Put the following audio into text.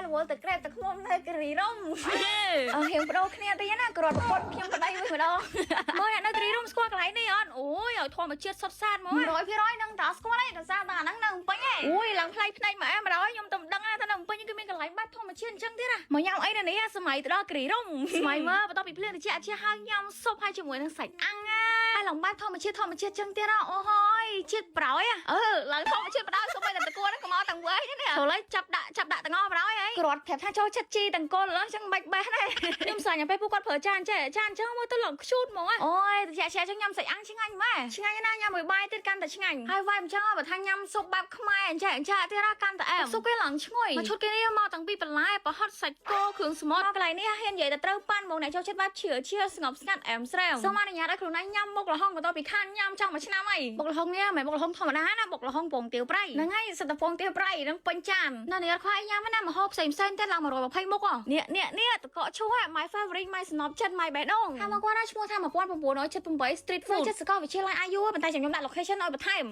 រវល់ទៅក្រែបទៅខ្មុំនៅគិរីរំហៀងបដោគ្នាទៅណាគ្រាន់ប្រពន្ធខ្ញុំប្តីវិញម្ដងមើលអ្នកនៅគិរីរំស្គាល់កន្លែងនេះអត់អូយឲ្យធម្មជាតិសុទ្ធសាធមក100%នឹងតើស្គាល់ឯងដោយសារតែអាហ្នឹងនៅពេញឯងអូយឡើងផ្លៃផ្នែកម៉ែម្ដងខ្ញុំទៅដឹងថានៅពេញគឺមានកន្លែងបាត់ធម្មជាតិអញ្ចឹងទៀតណាមកញ៉ាំអីនៅនេះសម័យទៅដល់គិរីរំសម័យមើលបន្ទាប់ពីភ្លៀងត្រជាក់ជាហើយញ៉ាំស៊ុបហើយជាមួយនឹងសាច់អាំងហើយឡើងបាត់ធម្មជាតិអញ្ចឹងទៀតណាអូហើយជាតិប្រោយឡើងធម្មជាតិបដ សូម្បីតែតកួរហ្នឹងក៏មកទាំងវែងនេះចូលហើយចាប់ដាក់ទាំងអស់បដ ហើយគ្រាន់ប្រាប់ថាចូលចិត្តជីទាំងកូនអញ្ចឹងមិនបេះដែរខ្ញុំសាញ់ឲ្យពេលពួកគាត់ប្រើចានចេះចានអញ្ចឹងមើលទៅឡើងខ្ជូតហ្មងអូយត្រជាក់អញ្ចឹងញ៉ាំសាច់អាំងឆ្ងាញ់ម៉ែឆ្ងាញ់ណាស់ញ៉ាំមួយបាយទៀតកាន់តែឆ្ងាញ់ហើយវ៉ៃអញ្ចឹងបើថាញ៉ាំស៊ុបបែបខ្មែរអញ្ចឹងទៀតណាកាន់តែអែមស៊ុបគេឡើងឈ្ងុយមកឈុតគេនេះមកតាំងពីបន្លែប្រហិតសាច់គោគ្រឿងសមុទ្រកន្លែងនេះហ៊ាននិយាយតែត្រូវប៉ាន់ហ្មងអ្នកចូលចិត្តបែបឈឺស្ងប់ស្ងាត់អែមស្រែវសូមអនុញ្ញាតឲ្យខ្លួនឯងញ៉ាំមុខល្ហុងបន្ទាប់ពីខានញ៉ាំចង់មួយឆ្នាំអីមុខល្ហុងនេះមិនមែនមុខល្ហុងធម្មតាណាមុខល្ហុងពងទាវប្រៃហ្នឹងហើយសិតតែពងទាវប្រៃនឹងពេញចាននៅនេះអត់ខ្វាយញ៉ាំណាម្ហូបផ្សេងទៀតឡើង120មុខនេះតកកឈូស my favorite my ស្នប់ចិត្ត my បេះដូងថាមកគាត់ឈ្មោះថា1978 street food ចិត្តសកលវិទ្យាល័យ IU ប៉ុន្តែខ្ញុំដាក់ location ឲ្យបន្ថែម